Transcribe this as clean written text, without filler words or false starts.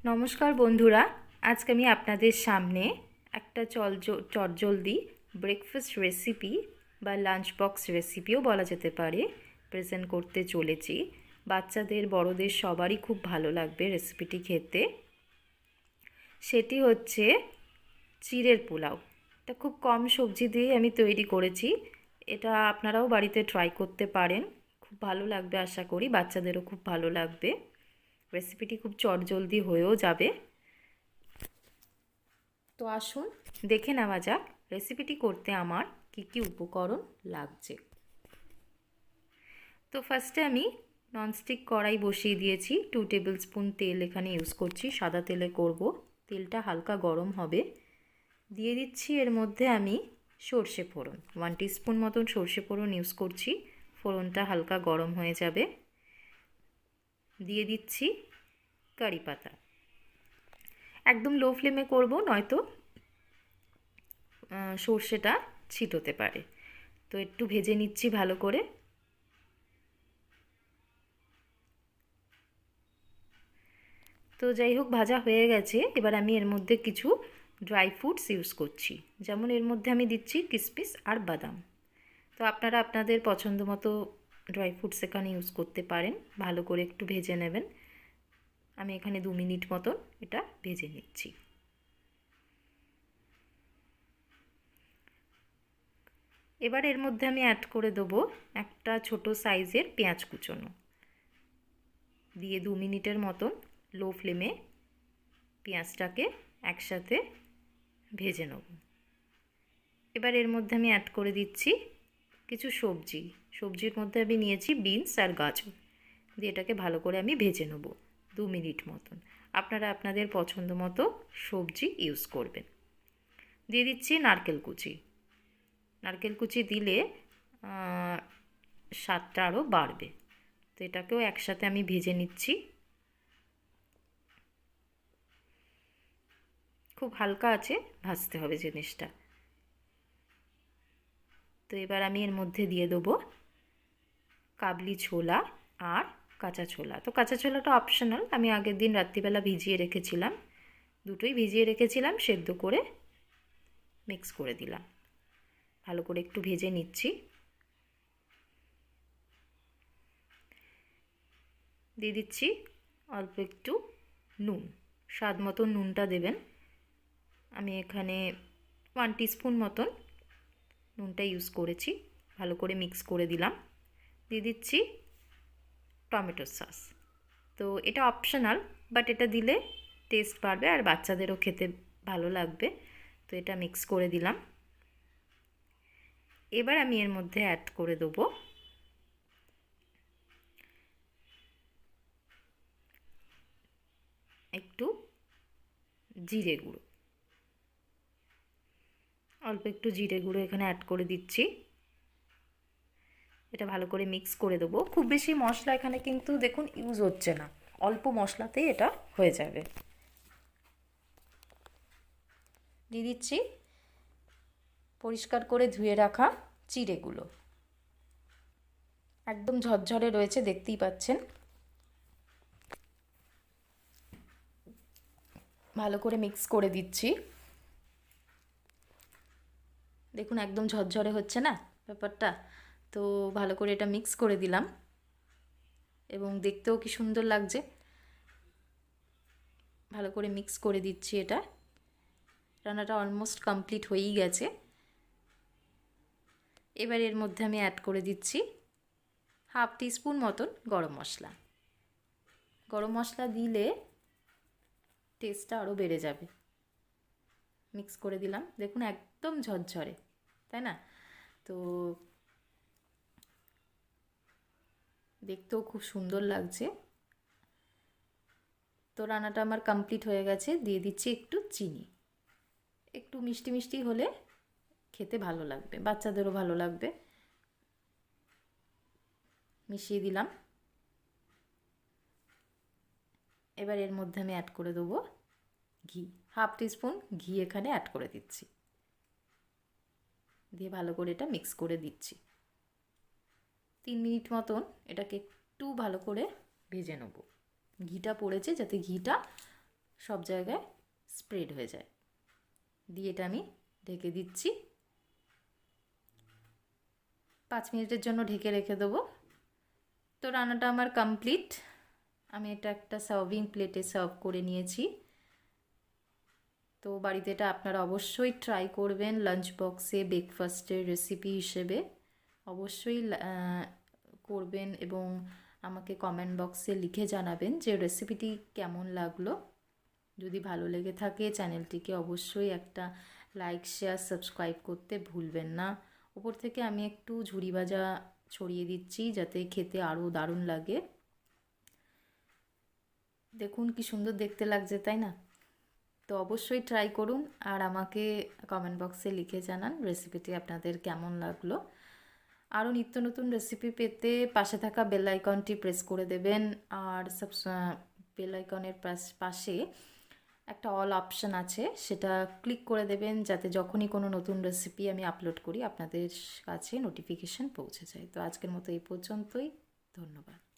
নমস্কার বন্ধুরা, আজকে আমি আপনাদের সামনে একটা চটজলদি ব্রেকফাস্ট রেসিপি বা লাঞ্চ বক্স রেসিপিও বলা যেতে পারে প্রেজেন্ট করতে চলেছি। বাচ্চাদের বড়দের সবারই খুব ভালো লাগবে রেসিপিটি খেতে। সেটি হচ্ছে চিড়ের পোলাও। এটা খুব কম সবজি দিয়ে আমি তৈরি করেছি। এটা আপনারাও বাড়িতে ট্রাই করতে পারেন, খুব ভালো লাগবে আশা করি, বাচ্চাদেরও খুব ভালো লাগবে। রেসিপিটি খুব চটজলদি হয়েও যাবে। তো আসুন দেখে নেওয়া যাক রেসিপিটি করতে আমার কি কি উপকরণ লাগছে। তো ফার্স্টে আমি ননস্টিক কড়াই বসিয়ে দিয়েছি। 2 টেবিল স্পুন তেল এখানে ইউজ করছি, সাদা তেলে করব। তেলটা হালকা গরম হবে, দিয়ে দিচ্ছি এর মধ্যে আমি সর্ষে ফোড়ন। 1 টিস্পুন মতন সর্ষে ফোড়ন ইউজ করছি। ফোড়নটা হালকা গরম হয়ে যাবে, দিয়ে দিচ্ছি কারি পাতা। একদম লো ফ্লেমে করব, নয়তো সর্ষেটা ছিটোতে পারে। তো একটু ভেজে নিচ্ছি ভালো করে। তো যাই হোক, ভাজা হয়ে গেছে। এবার আমি এর মধ্যে কিছু ড্রাই ফ্রুটস ইউজ করছি, যেমন এর মধ্যে আমি দিচ্ছি কিশমিশ আর বাদাম। তো আপনারা আপনাদের পছন্দ মতো ড্রাই ফ্রুটস এখানে ইউজ করতে পারেন। ভালো করে একটু ভেজে নেবেন। আমি এখানে 2 মিনিট মতন এটা ভেজে নিচ্ছি। এবার এর মধ্যে আমি অ্যাড করে দেবো একটা ছোট সাইজের পেঁয়াজ কুচোনো, দিয়ে 2 মিনিটের মতন লো ফ্লেমে পেঁয়াজটাকে একসাথে ভেজে নেব। এবার এর মধ্যে আমি অ্যাড করে দিচ্ছি কিছু সবজির মধ্যে আমি নিয়েছি বিনস আর গাজর, দিয়ে এটাকে ভালো করে আমি ভেজে নেব 2 মিনিট মতন। আপনারা আপনাদের পছন্দ মতো সবজি ইউজ করবেন। দিয়ে দিচ্ছি নারকেল কুচি দিলে স্বাদটা আরও বাড়বে। তো এটাকেও একসাথে আমি ভেজে নিচ্ছি। খুব হালকা আছে ভাজতে হবে জিনিসটা। তো এবার আমি এর মধ্যে দিয়ে দেবো কাবলি ছোলা আর কাঁচা ছোলা। তো কাঁচা ছোলাটা অপশনাল, আমি আগের দিন রাত্রিবেলা ভিজিয়ে রেখেছিলাম, দুটোই ভিজিয়ে রেখেছিলাম, সেদ্ধ করে মিক্স করে দিলাম। ভালো করে একটু ভেজে নিচ্ছি। দিয়ে দিচ্ছি অল্প একটু নুন, স্বাদ মতো নুনটা দেবেন। আমি এখানে 1 টিস্পুন মতন নুনটা ইউজ করেছি। ভালো করে মিক্স করে দিলাম। দিয়ে দিচ্ছি টমেটো সস। তো এটা অপশনাল, বাট এটা দিলে টেস্ট বাড়বে আর বাচ্চাদেরও খেতে ভালো লাগবে। তো এটা মিক্স করে দিলাম। এবার আমি এর মধ্যে অ্যাড করে দেবো একটু জিরে গুঁড়ো, অল্প একটু জিরে গুঁড়ো এখানে অ্যাড করে দিচ্ছি। এটা ভালো করে মিক্স করে দেবো। খুব বেশি মশলা এখানে কিন্তু দেখুন ইউজ হচ্ছে না, অল্প মশলাতেই এটা হয়ে যাবে। দিয়ে দিচ্ছি পরিষ্কার করে ধুয়ে রাখা চিড়েগুলো, একদম ঝরঝরে রয়েছে, দেখতেই পাচ্ছেন। ভালো করে মিক্স করে দিচ্ছি। দেখুন একদম ঝরঝরে হচ্ছে না ব্যাপারটা। তো ভালো করে এটা মিক্স করে দিলাম এবং দেখতেও কি সুন্দর লাগছে। ভালো করে মিক্স করে দিচ্ছি। এটা রান্নাটা অলমোস্ট কমপ্লিট হয়েই গেছে। এবার এর মধ্যে আমি অ্যাড করে দিচ্ছি 1/2 টিস্পুন মতন গরম মশলা। গরম মশলা দিলে টেস্টটা আরও বেড়ে যাবে। মিক্স করে দিলাম, দেখুন একদম ঝরঝরে, তাই না? তো দেখতেও খুব সুন্দর লাগছে। তো রান্নাটা আমার কমপ্লিট হয়ে গেছে। দিয়ে দিচ্ছি একটু চিনি। একটু মিষ্টি মিষ্টি হলে খেতে ভালো লাগবে, বাচ্চাদেরও ভালো লাগবে। মিশিয়ে দিলাম। এবার এর মধ্যে আমি অ্যাড করে দেবো ঘি। 1/2 টিস্পুন ঘি এখানে অ্যাড করে দিচ্ছি, দিয়ে ভালো করে এটা মিক্স করে দিচ্ছি। 3 মিনিট মতন এটাকে একটু ভালো করে ভেজে নেব। ঘিটা পড়েছে যাতে ঘিটা সব জায়গায় স্প্রেড হয়ে যায়। দিয়ে এটা আমি ঢেকে দিচ্ছি। 5 মিনিটের জন্য ঢেকে রেখে দেবো। তো রান্নাটা আমার কমপ্লিট। আমি এটা একটা সার্ভিং প্লেটে সার্ভ করে নিয়েছি। তো বাড়িতে এটা আপনারা অবশ্যই ট্রাই করবেন লাঞ্চ বক্সে ব্রেকফাস্টের রেসিপি হিসেবে অবশ্যই করবেন এবং আমাকে কমেন্ট বক্সে লিখে জানাবেন যে রেসিপিটি কেমন লাগলো। যদি ভালো লেগে থাকে চ্যানেলটিকে অবশ্যই একটা লাইক শেয়ার সাবস্ক্রাইব করতে ভুলবেন না। উপর থেকে আমি একটু ঝুরি ভাজা ছড়িয়ে দিচ্ছি যাতে খেতে আরও দারুণ লাগে। দেখুন কি সুন্দর দেখতে লাগছে, তাই না? তো অবশ্যই ট্রাই করুন আর আমাকে কমেন্ট বক্সে লিখে জানান রেসিপিটি আপনাদের কেমন লাগলো। আরও নিত্য নতুন রেসিপি পেতে পাশে থাকা বেল আইকনটি প্রেস করে দেবেন। আর বেল আইকনের পাশে একটা অল অপশান আছে, সেটা ক্লিক করে দেবেন যাতে যখনই কোনো নতুন রেসিপি আমি আপলোড করি আপনাদের কাছে নোটিফিকেশান পৌঁছে যায়। তো আজকের মতো এই পর্যন্তই। ধন্যবাদ।